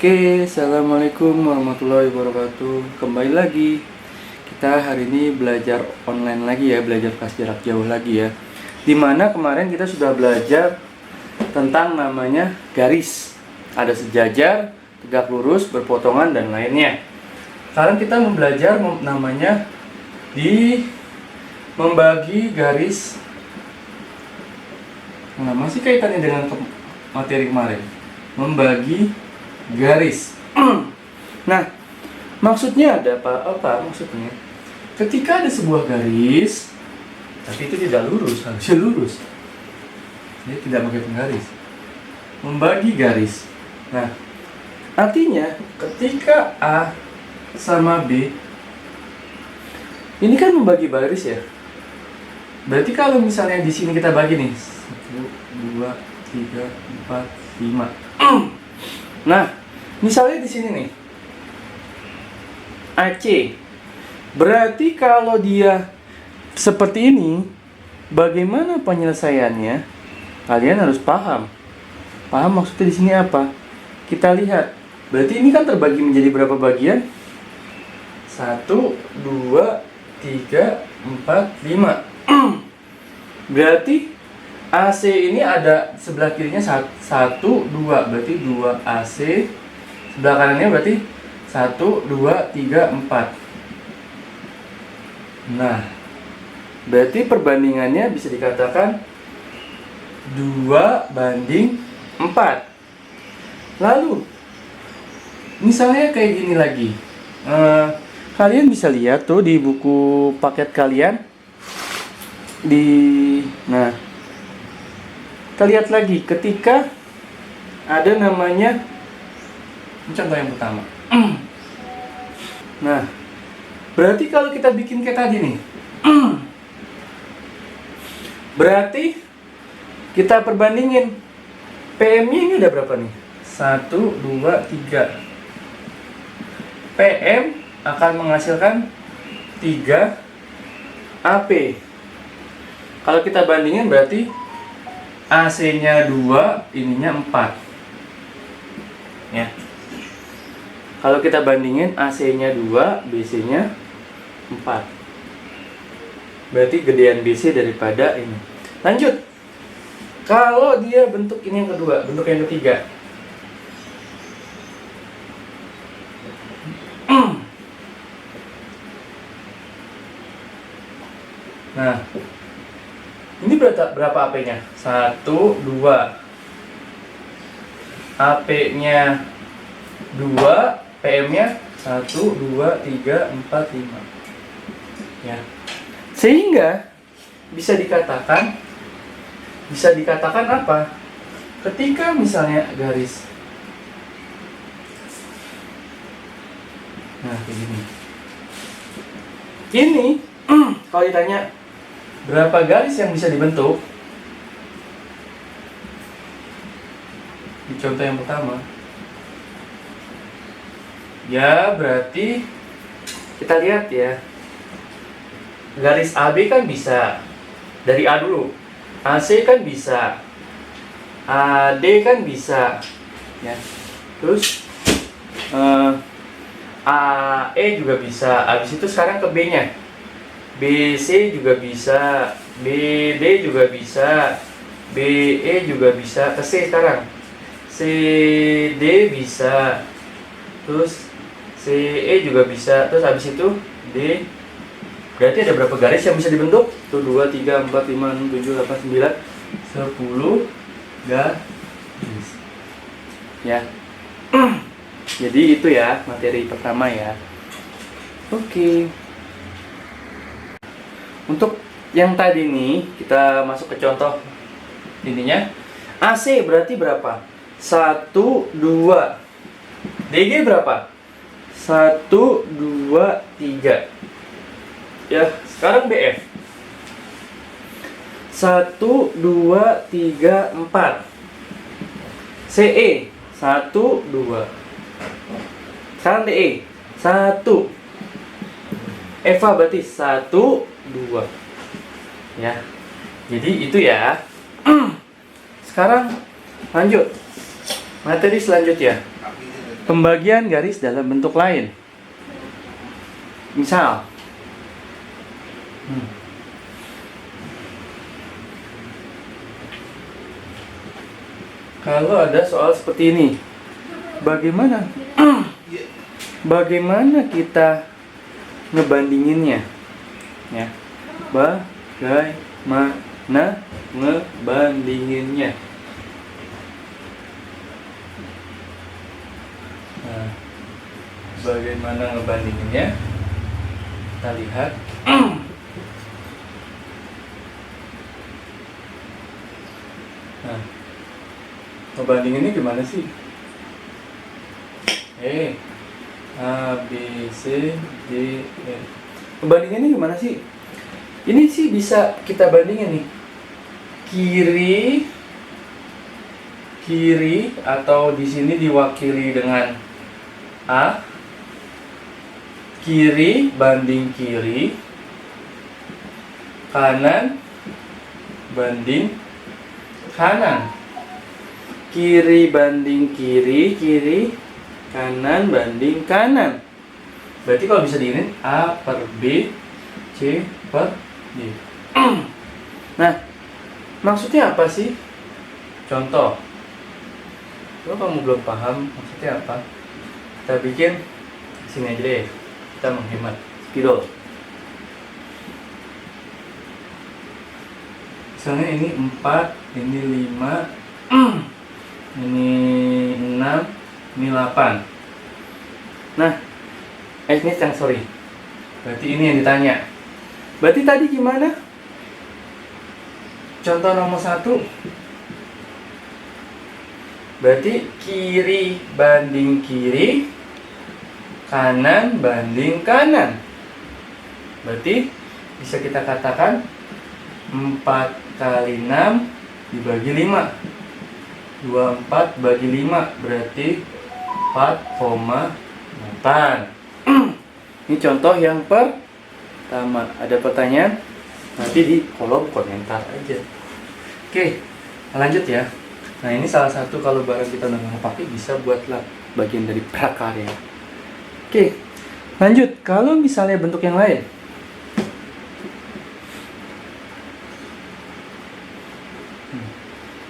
Oke, assalamualaikum warahmatullahi wabarakatuh. Kembali lagi, kita hari ini belajar online lagi ya, belajar kelas jarak jauh lagi ya. Dimana kemarin kita sudah belajar tentang namanya garis. Ada sejajar, tegak lurus, berpotongan, dan lainnya. Sekarang kita belajar namanya membagi garis. Nah, masih kaitannya dengan materi kemarin. Membagi garis. Nah, maksudnya ada apa? Maksudnya, ketika ada sebuah garis, tapi itu tidak lurus, harusnya lurus. Jadi tidak pakai penggaris. Membagi garis. Nah, artinya ketika A sama B, ini kan membagi baris ya. Berarti kalau misalnya di sini kita bagi nih, 1, 2, 3, 4, 5. Nah, misalnya di sini nih, AC. Berarti kalau dia seperti ini, bagaimana penyelesaiannya? Kalian harus paham. Paham maksudnya di sini apa? Kita lihat. Berarti ini kan terbagi menjadi berapa bagian? 1, 2, 3, 4, 5. Berarti AC ini ada sebelah kirinya 1, 2, berarti 2 AC. Sebelah kanannya berarti 1, 2, 3, 4. Nah, berarti perbandingannya bisa dikatakan 2:4. Lalu, misalnya kayak gini lagi. Kalian bisa lihat tuh di buku paket kalian. Nah, kita lihat lagi ketika ada namanya, contoh yang pertama. Nah, berarti kalau kita bikin kayak tadi nih, berarti kita perbandingin PM-nya ini udah berapa nih? 1, 2, 3. PM akan menghasilkan 3 AP. Kalau kita bandingin berarti AC-nya 2, ininya 4. Ya. Kalau kita bandingin AC-nya 2, BC-nya 4. Berarti gedean BC daripada ini. Lanjut. Kalau dia bentuk ini yang kedua, bentuk yang ketiga. Nah, ini berapa AP-nya? 1, 2. AP-nya 2, PM-nya 1, 2, 3, 4, 5. Ya. Sehingga bisa dikatakan apa? Ketika misalnya garis. Nah, kayak gini. Ini kalau ditanya berapa garis yang bisa dibentuk? Di contoh yang pertama. Ya, berarti kita lihat ya. Garis AB kan bisa. Dari A dulu. AC kan bisa. AD kan bisa. Ya. Terus AE juga bisa. Habis itu sekarang ke B-nya. BC juga bisa, BD juga bisa, BE juga bisa, ke C sekarang. CD bisa. Terus CE juga bisa. Terus habis itu D. Berarti ada berapa garis yang bisa dibentuk? Tuh 2, 3, 4, 5, 6, 7, 8, 9, 10 garis. Ya. Jadi itu ya materi pertama ya. Oke. Untuk yang tadi nih, kita masuk ke contoh intinya. AC berarti berapa? 1, 2. DG berapa? 1, 2, 3. Ya, sekarang BF. 1, 2, 3, 4. CE 1, 2. Sekarang DE 1. Eva berarti 1, 2. Ya. Jadi itu ya. Sekarang lanjut. Materi selanjutnya. pembagian garis dalam bentuk lain. Misal, kalau ada soal seperti ini, bagaimana kita ngebandinginnya? Ya, bagaimana ngebandinginnya? Nah, bagaimana ngebandinginnya? Kita lihat. Nah, ngebandinginnya gimana sih? A, B, C, D, E. Ngebandinginnya gimana sih? Ini sih bisa kita bandingin nih. Kiri atau di sini diwakili dengan A. Kiri banding kiri, kanan banding kanan. Kiri banding kiri, kanan banding kanan. Berarti kalau bisa diinin A per B, C per D. Nah, maksudnya apa sih? Contoh. Kalau kamu belum paham maksudnya apa, kita bikin sini aja deh. Kita menghemat spidol. Misalnya ini 4, ini 5, ini 6, ini 8. Nah, ini sorry. Berarti ini yang ditanya. Berarti tadi gimana? Contoh nomor 1. Berarti kiri banding kiri, kanan banding kanan. Berarti bisa kita katakan 4 kali 6 dibagi 5. 24 bagi 5 berarti 4,8. Ini contoh yang pertama. Ada pertanyaan? Nanti di kolom komentar aja. Oke, lanjut ya. Nah, ini salah satu kalau barang kita udah nggak pakai bisa buatlah bagian dari prakarya. Oke, lanjut. Kalau misalnya bentuk yang lain,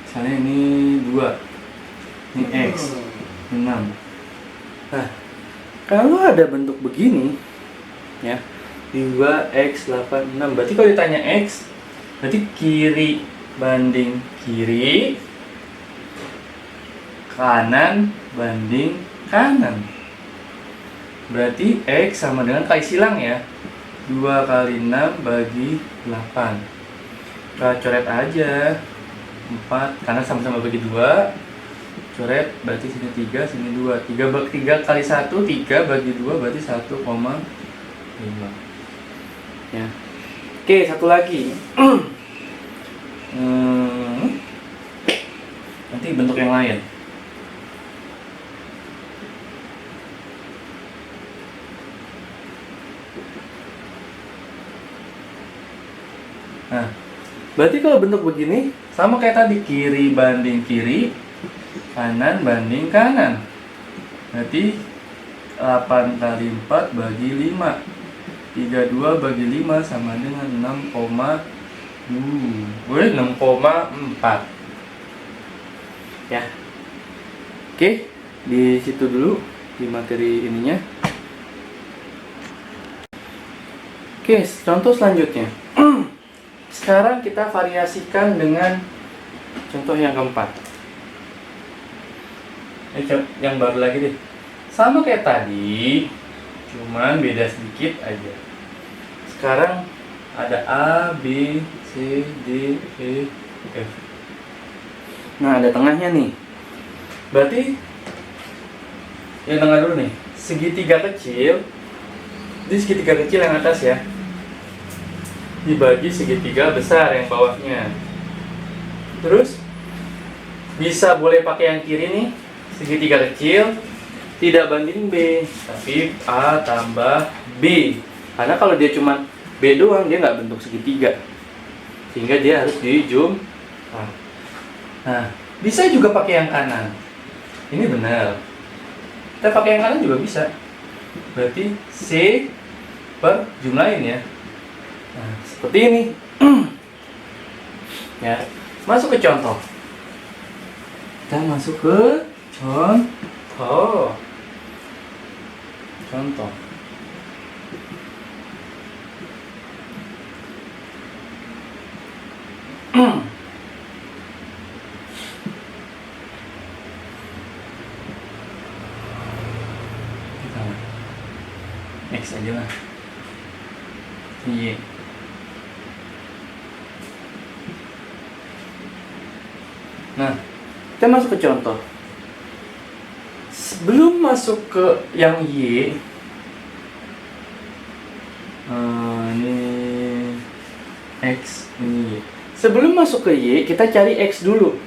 misalnya ini 2, ini X, ini 6. Nah, kalau ada bentuk begini, ya, 2X 8, 6. Berarti kalau ditanya X, berarti kiri banding kiri, kanan banding kanan. Berarti X sama dengan kali silang ya. 2 kali 6 bagi 8. Kita coret aja 4, karena sama-sama bagi 2. Coret, berarti sini 3, sini 2. 3 kali 1, 3 bagi 2 berarti 1,5. Ya. Oke, satu lagi. Nanti bentuk yang lain. Nah, berarti kalau bentuk begini sama kayak tadi, kiri banding kiri, kanan banding kanan. Berarti 8 kali 4 bagi 5, 32 bagi 5 sama dengan 6,4 ya. Oke, di situ dulu di materi ininya. Oke, contoh selanjutnya. Sekarang kita variasikan dengan contoh yang keempat. Yang baru lagi deh. Sama kayak tadi, cuman beda sedikit aja. Sekarang ada A, B, C, D, E, F. Nah, ada tengahnya nih. Berarti yang tengah dulu nih, segitiga kecil. Di segitiga kecil yang atas ya, dibagi segitiga besar yang bawahnya. Terus bisa boleh pakai yang kiri nih, segitiga kecil tidak banding B, tapi A tambah B. Karena kalau dia cuma B doang, dia nggak bentuk segitiga, sehingga dia harus dijum. Nah, bisa juga pakai yang kanan. Ini benar. Kita Kita pakai yang kanan juga bisa. Berarti C per jumlahin ya. Nah, seperti ini. Ya, masuk ke contoh. Kita masuk ke contoh. Contoh. Kita X aja lah. Y. Nah, kita masuk ke contoh. Sebelum masuk ke yang Y, ini X, ini Y. Sebelum masuk ke Y, kita cari X dulu.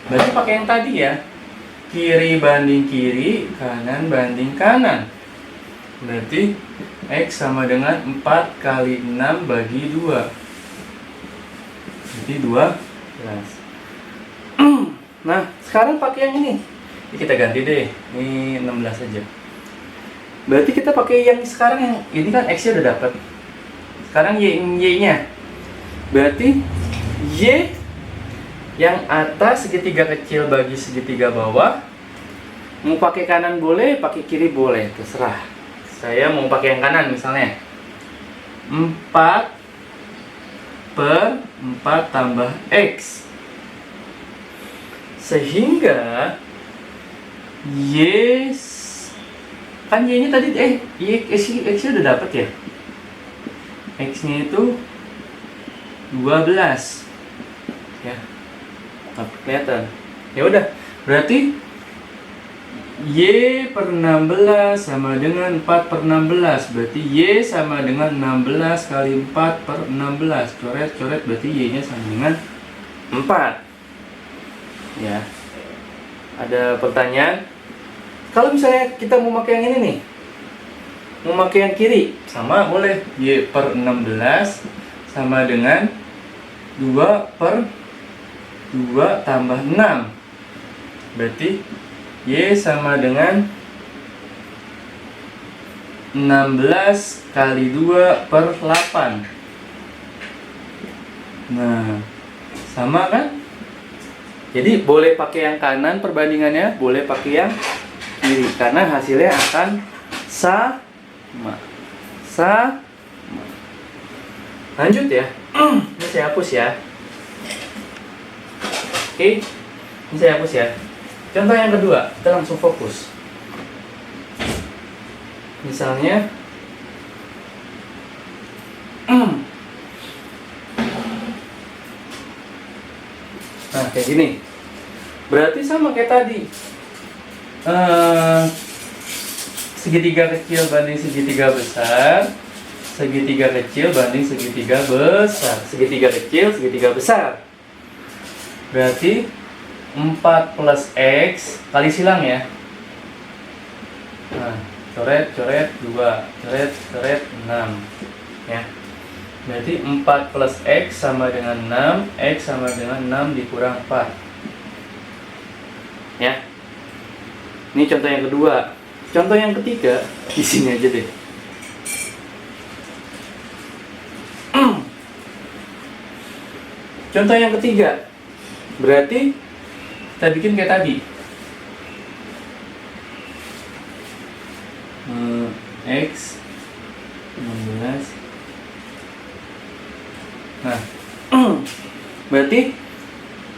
Berarti pakai yang tadi ya. Kiri banding kiri, kanan banding kanan. Berarti X sama dengan 4 kali 6 bagi 2. Berarti 12. Nah, sekarang pakai yang ini. Ini kita ganti deh. Ini 16 aja. Berarti kita pakai yang sekarang, yang ini kan X-nya udah dapat. Sekarang Y-nya. Berarti Y yang atas segitiga kecil bagi segitiga bawah. Mau pakai kanan boleh, pakai kiri boleh, terserah. Saya mau pakai yang kanan misalnya. 4 per 4 tambah X. Sehingga Y, kan Y-nya tadi X-nya udah dapat ya. X-nya itu 12. Ya. Kelihatan. Ya udah, berarti Y per 16 sama dengan 4 per 16. Berarti Y sama dengan 16 kali 4 per 16. Coret-coret, berarti Y-nya sama dengan 4. Ya. Ada pertanyaan? Kalau misalnya kita mau pakai yang ini nih, mau pakai yang kiri, sama boleh. Y per 16 sama dengan 2 per 2 tambah 6. Berarti Y sama dengan 16 kali 2 per 8. Nah, sama kan? Jadi boleh pakai yang kanan perbandingannya, boleh pakai yang kiri, karena hasilnya akan sama. Lanjut ya. Ini saya hapus ya. Oke, ini saya hapus ya. Contoh yang kedua, kita langsung fokus. Misalnya, nah kayak gini. Berarti sama kayak tadi. Segitiga kecil banding segitiga besar. Segitiga kecil banding segitiga besar. Segitiga kecil, segitiga besar. Berarti 4 plus X kali silang ya. Nah, coret-coret 2, coret-coret 6 ya. Berarti 4 plus X sama dengan 6, X sama dengan 6 dikurang 4 ya. Ini contoh yang kedua. Contoh yang ketiga, di sini aja deh. Contoh yang ketiga, berarti kita bikin kayak tadi. X 16. Nah, berarti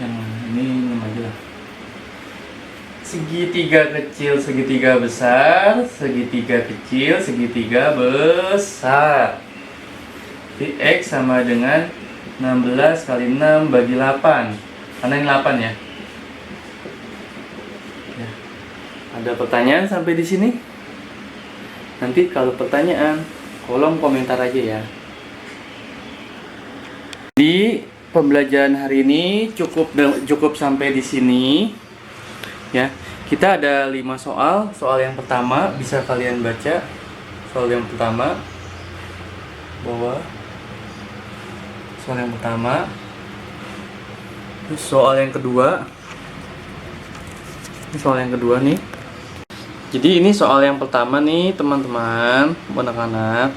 yang ini 6 aja lah. Segitiga kecil, segitiga besar, segitiga kecil, segitiga besar. Jadi X sama dengan 16 kali 6 bagi 8. Karena ini 8 ya. Ada pertanyaan sampai di sini? Nanti kalau pertanyaan, kolom komentar aja ya. Di pembelajaran hari ini cukup sampai di sini. Ya, kita ada 5 soal. Soal yang pertama bisa kalian baca. Soal yang pertama bawah. Soal yang pertama. Terus soal yang kedua. Ini soal yang kedua nih. Jadi ini soal yang pertama nih teman-teman, anak-anak.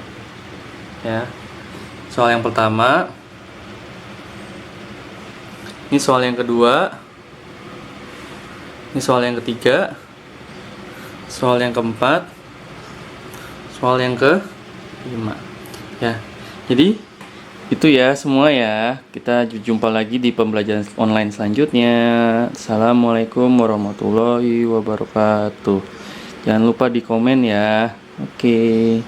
Ya. Soal yang pertama. Ini soal yang kedua. Ini soal yang ketiga. Soal yang keempat. Soal yang kelima. Ya. Jadi itu ya semua ya. Kita jumpa lagi di pembelajaran online selanjutnya. Assalamualaikum warahmatullahi wabarakatuh. Jangan lupa di komen ya. Oke.